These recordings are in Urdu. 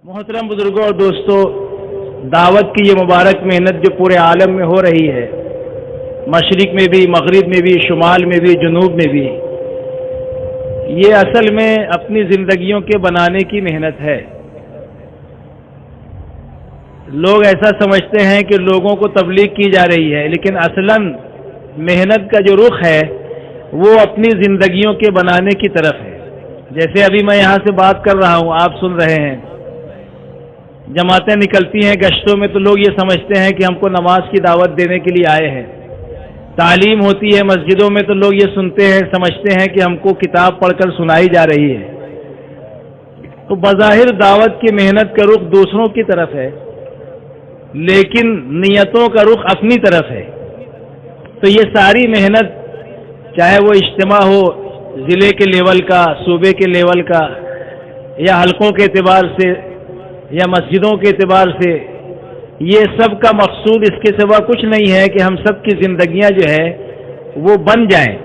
محترم بزرگوں اور دوستوں، دعوت کی یہ مبارک محنت جو پورے عالم میں ہو رہی ہے، مشرق میں بھی، مغرب میں بھی، شمال میں بھی، جنوب میں بھی، یہ اصل میں اپنی زندگیوں کے بنانے کی محنت ہے۔ لوگ ایسا سمجھتے ہیں کہ لوگوں کو تبلیغ کی جا رہی ہے، لیکن اصلاً محنت کا جو رخ ہے وہ اپنی زندگیوں کے بنانے کی طرف ہے۔ جیسے ابھی میں یہاں سے بات کر رہا ہوں، آپ سن رہے ہیں، جماعتیں نکلتی ہیں گشتوں میں تو لوگ یہ سمجھتے ہیں کہ ہم کو نماز کی دعوت دینے کے لیے آئے ہیں۔ تعلیم ہوتی ہے مسجدوں میں تو لوگ یہ سنتے ہیں، سمجھتے ہیں کہ ہم کو کتاب پڑھ کر سنائی جا رہی ہے۔ تو بظاہر دعوت کی محنت کا رخ دوسروں کی طرف ہے، لیکن نیتوں کا رخ اپنی طرف ہے۔ تو یہ ساری محنت، چاہے وہ اجتماع ہو ضلع کے لیول کا، صوبے کے لیول کا، یا حلقوں کے اعتبار سے، یا مسجدوں کے اعتبار سے، یہ سب کا مقصود اس کے سوا کچھ نہیں ہے کہ ہم سب کی زندگیاں جو ہے وہ بن جائیں۔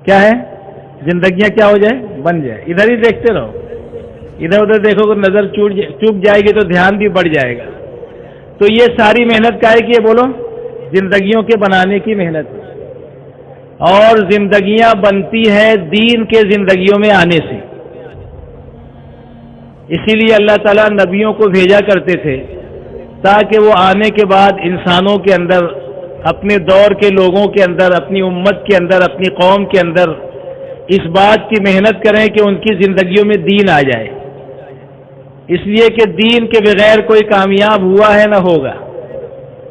کیا ہے؟ زندگیاں کیا ہو جائیں؟ بن جائیں۔ ادھر ہی دیکھتے رہو، ادھر ادھر دیکھو کہ نظر چوک جائے گی تو دھیان بھی بڑھ جائے گا۔ تو یہ ساری محنت کا ہے کہ یہ بولو زندگیوں کے بنانے کی محنت ہے، اور زندگیاں بنتی ہے دین کے زندگیوں میں آنے سے۔ اسی لیے اللہ تعالیٰ نبیوں کو بھیجا کرتے تھے تاکہ وہ آنے کے بعد انسانوں کے اندر، اپنے دور کے لوگوں کے اندر، اپنی امت کے اندر، اپنی قوم کے اندر اس بات کی محنت کریں کہ ان کی زندگیوں میں دین آ جائے۔ اس لیے کہ دین کے بغیر کوئی کامیاب ہوا ہے نہ ہوگا۔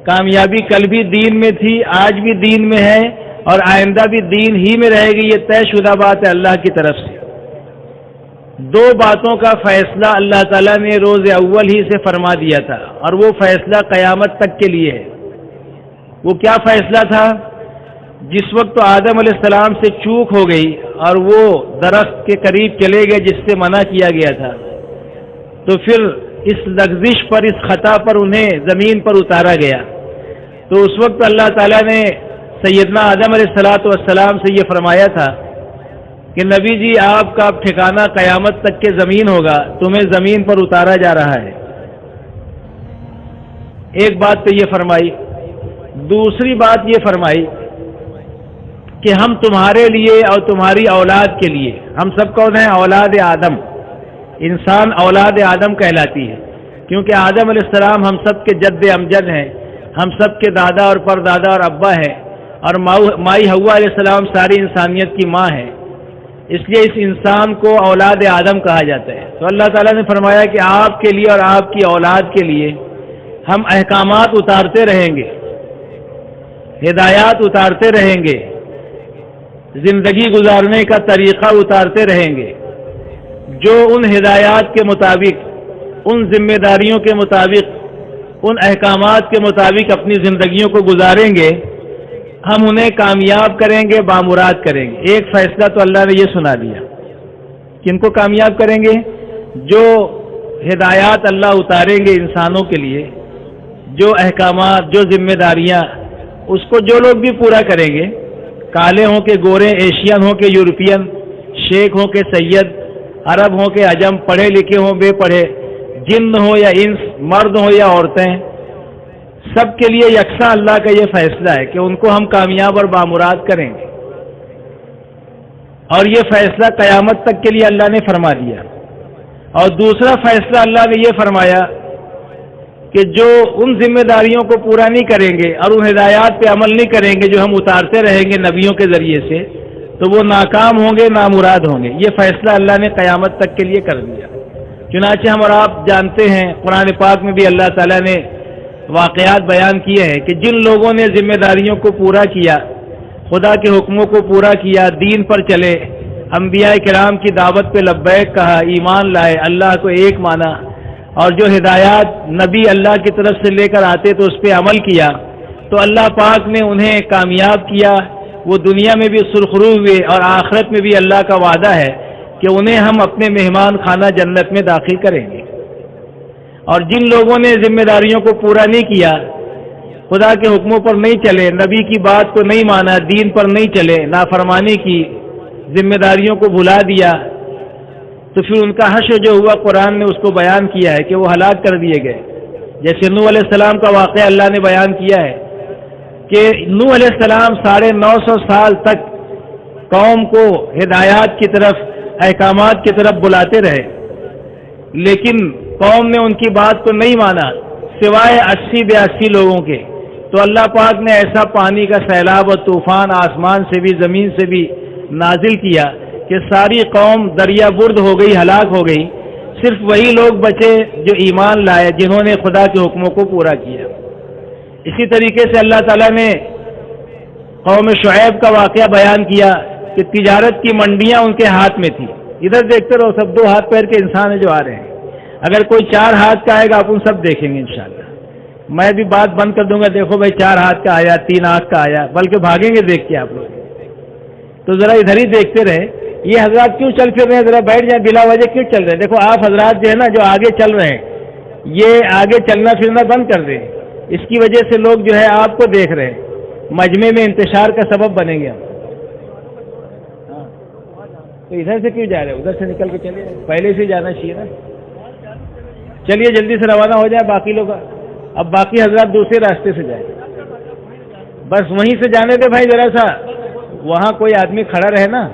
کامیابی کل بھی دین میں تھی، آج بھی دین میں ہے، اور آئندہ بھی دین ہی میں رہے گی۔ یہ طے شدہ بات ہے اللہ کی طرف سے۔ دو باتوں کا فیصلہ اللہ تعالیٰ نے روز اول ہی سے فرما دیا تھا، اور وہ فیصلہ قیامت تک کے لیے ہے۔ وہ کیا فیصلہ تھا؟ جس وقت آدم علیہ السلام سے چوک ہو گئی اور وہ درخت کے قریب چلے گئے جس سے منع کیا گیا تھا، تو پھر اس لغزش پر، اس خطا پر انہیں زمین پر اتارا گیا۔ تو اس وقت اللہ تعالیٰ نے سیدنا آدم علیہ السلام سے یہ فرمایا تھا کہ نبی جی، آپ کا ٹھکانہ قیامت تک کے زمین ہوگا، تمہیں زمین پر اتارا جا رہا ہے۔ ایک بات تو یہ فرمائی۔ دوسری بات یہ فرمائی کہ ہم تمہارے لیے اور تمہاری اولاد کے لیے، ہم سب کون ہیں؟ اولاد آدم۔ انسان اولاد آدم کہلاتی ہے، کیونکہ آدم علیہ السلام ہم سب کے جد امجد ہیں، ہم سب کے دادا اور پردادا اور ابا ہیں، اور مائی حوا علیہ السلام ساری انسانیت کی ماں ہے۔ اس لیے اس انسان کو اولاد آدم کہا جاتا ہے۔ تو اللہ تعالیٰ نے فرمایا کہ آپ کے لیے اور آپ کی اولاد کے لیے ہم احکامات اتارتے رہیں گے، ہدایات اتارتے رہیں گے، زندگی گزارنے کا طریقہ اتارتے رہیں گے۔ جو ان ہدایات کے مطابق، ان ذمہ داریوں کے مطابق، ان احکامات کے مطابق اپنی زندگیوں کو گزاریں گے، ہم انہیں کامیاب کریں گے، بامراد کریں گے۔ ایک فیصلہ تو اللہ نے یہ سنا دیا، کن کو کامیاب کریں گے؟ جو ہدایات اللہ اتاریں گے انسانوں کے لیے، جو احکامات، جو ذمہ داریاں، اس کو جو لوگ بھی پورا کریں گے، کالے ہوں کہ گورے، ایشین ہوں کہ یورپین، شیخ ہوں کہ سید، عرب ہوں کہ عجم، پڑھے لکھے ہوں بے پڑھے، جن ہو یا انس، مرد ہو یا عورتیں، سب کے لیے یکساں اللہ کا یہ فیصلہ ہے کہ ان کو ہم کامیاب اور بامراد کریں گے۔ اور یہ فیصلہ قیامت تک کے لیے اللہ نے فرما دیا۔ اور دوسرا فیصلہ اللہ نے یہ فرمایا کہ جو ان ذمہ داریوں کو پورا نہیں کریں گے اور ان ہدایات پہ عمل نہیں کریں گے جو ہم اتارتے رہیں گے نبیوں کے ذریعے سے، تو وہ ناکام ہوں گے، نامراد ہوں گے۔ یہ فیصلہ اللہ نے قیامت تک کے لیے کر دیا۔ چنانچہ ہم اور آپ جانتے ہیں، قرآن پاک میں بھی اللہ تعالیٰ نے واقعات بیان کیے ہیں کہ جن لوگوں نے ذمہ داریوں کو پورا کیا، خدا کے حکموں کو پورا کیا، دین پر چلے، انبیاء کرام کی دعوت پہ لبیک کہا، ایمان لائے، اللہ کو ایک مانا، اور جو ہدایات نبی اللہ کی طرف سے لے کر آتے تو اس پہ عمل کیا، تو اللہ پاک نے انہیں کامیاب کیا۔ وہ دنیا میں بھی سرخرو ہوئے، اور آخرت میں بھی اللہ کا وعدہ ہے کہ انہیں ہم اپنے مہمان خانہ جنت میں داخل کریں گے۔ اور جن لوگوں نے ذمہ داریوں کو پورا نہیں کیا، خدا کے حکموں پر نہیں چلے، نبی کی بات کو نہیں مانا، دین پر نہیں چلے، نافرمانی کی، ذمہ داریوں کو بھلا دیا، تو پھر ان کا حشر جو ہوا قرآن نے اس کو بیان کیا ہے کہ وہ ہلاک کر دیے گئے. جیسے نوح علیہ السلام کا واقعہ اللہ نے بیان کیا ہے کہ نوح علیہ السلام 950 سال تک قوم کو ہدایات کی طرف، احکامات کی طرف بلاتے رہے، لیکن قوم نے ان کی بات کو نہیں مانا سوائے 80-82 لوگوں کے. تو اللہ پاک نے ایسا پانی کا سیلاب اور طوفان آسمان سے بھی زمین سے بھی نازل کیا کہ ساری قوم دریا برد ہو گئی، ہلاک ہو گئی. صرف وہی لوگ بچے جو ایمان لائے، جنہوں نے خدا کے حکموں کو پورا کیا. اسی طریقے سے اللہ تعالیٰ نے قوم شعیب کا واقعہ بیان کیا کہ تجارت کی منڈیاں ان کے ہاتھ میں تھی. ادھر دیکھتے رہو، سب 2 ہاتھ پیر کے انسان ہیں جو آ رہے ہیں. اگر کوئی 4 ہاتھ کا آئے گا آپ ان سب دیکھیں گے انشاءاللہ. میں بھی بات بند کر دوں گا، دیکھو بھائی 4 ہاتھ کا آیا، 3 آنکھ کا آیا، بلکہ بھاگیں گے دیکھ کے آپ لوگ. تو ذرا ادھر ہی دیکھتے رہے. یہ حضرات کیوں چل پھر رہے ہیں؟ ذرا بیٹھ جائیں، بلا وجہ کیوں چل رہے ہیں؟ دیکھو آپ حضرات جو ہے نا، جو آگے چل رہے ہیں، یہ آگے چلنا پھرنا بند کر دیں. اس کی وجہ سے لوگ جو ہے آپ کو دیکھ رہے ہیں، مجمع میں انتشار کا سبب بنیں گے ہم. تو ادھر سے کیوں جا رہے ہیں؟ ادھر سے نکل کے چلیے، پہلے سے جانا چاہیے نا. چلیے جلدی سے روانہ ہو جائے باقی لوگ. اب باقی حضرات دوسرے راستے سے جائیں، بس وہیں سے جانے دے بھائی. ذرا سا وہاں کوئی آدمی کھڑا رہے نا.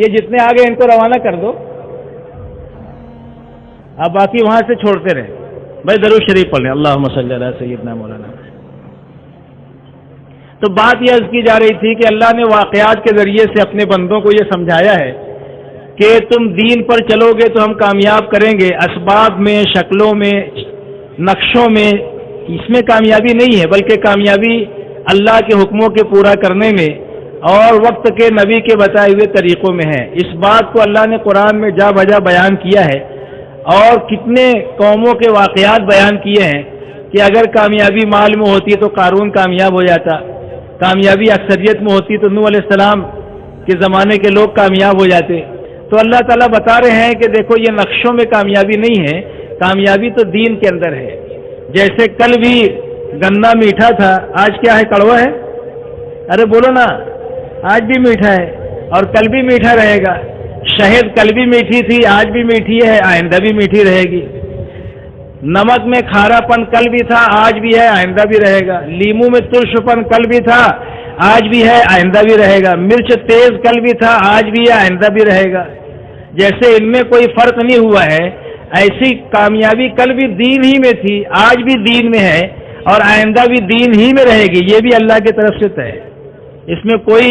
یہ جتنے آگے ان کو روانہ کر دو، اب باقی وہاں سے چھوڑتے رہے. بھائی درود شریف پڑھ لیں، اللہم صلی علی سیدنا مولانا. تو بات یہ عرض کی جا رہی تھی کہ اللہ نے واقعات کے ذریعے سے اپنے بندوں کو یہ سمجھایا ہے کہ تم دین پر چلو گے تو ہم کامیاب کریں گے. اسباب میں، شکلوں میں، نقشوں میں اس میں کامیابی نہیں ہے، بلکہ کامیابی اللہ کے حکموں کے پورا کرنے میں اور وقت کے نبی کے بتائے ہوئے طریقوں میں ہے. اس بات کو اللہ نے قرآن میں جا بجا بیان کیا ہے اور کتنے قوموں کے واقعات بیان کیے ہیں کہ اگر کامیابی مال میں ہوتی تو قارون کامیاب ہو جاتا، کامیابی اکثریت میں ہوتی تو نوح علیہ السلام کے زمانے کے لوگ کامیاب ہو جاتے. تو اللہ تعالیٰ بتا رہے ہیں کہ دیکھو یہ نقشوں میں کامیابی نہیں ہے، کامیابی تو دین کے اندر ہے. جیسے کل بھی گنا میٹھا تھا، آج کیا ہے؟ کڑوا ہے. ارے بولو نا، آج بھی میٹھا ہے اور کل بھی میٹھا رہے گا. شہد کل بھی میٹھی تھی، آج بھی میٹھی ہے، آئندہ بھی میٹھی رہے گی. نمک میں کھارا پن کل بھی تھا، آج بھی ہے، آئندہ بھی رہے گا. لیمو میں ترش پن کل بھی تھا، آج بھی ہے، آئندہ بھی رہے گا. مرچ تیز کل بھی تھا، آج بھی ہے، آئندہ بھی رہے گا. جیسے ان میں کوئی فرق نہیں ہوا ہے، ایسی کامیابی کل بھی دین ہی میں تھی، آج بھی دین میں ہے اور آئندہ بھی دین ہی میں رہے گی. یہ بھی اللہ کی طرف سے طے ہے، اس میں کوئی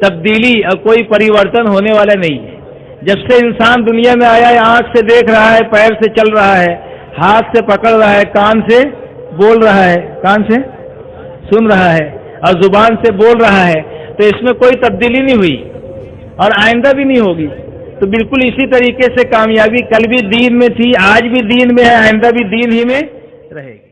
تبدیلی اور کوئی پریورتن ہونے والا نہیں ہے. جب سے انسان دنیا میں آیا ہے، آنکھ سے دیکھ رہا ہے، پیر سے چل رہا ہے، ہاتھ سے پکڑ رہا ہے، کان سے بول رہا ہے، کان سے سن رہا ہے اور زبان سے بول رہا ہے، تو اس میں کوئی تبدیلی نہیں ہوئی اور آئندہ بھی نہیں ہوگی. تو بالکل اسی طریقے سے کامیابی کل بھی دین میں تھی، آج بھی دین میں ہے، آئندہ بھی دین ہی میں رہے گی.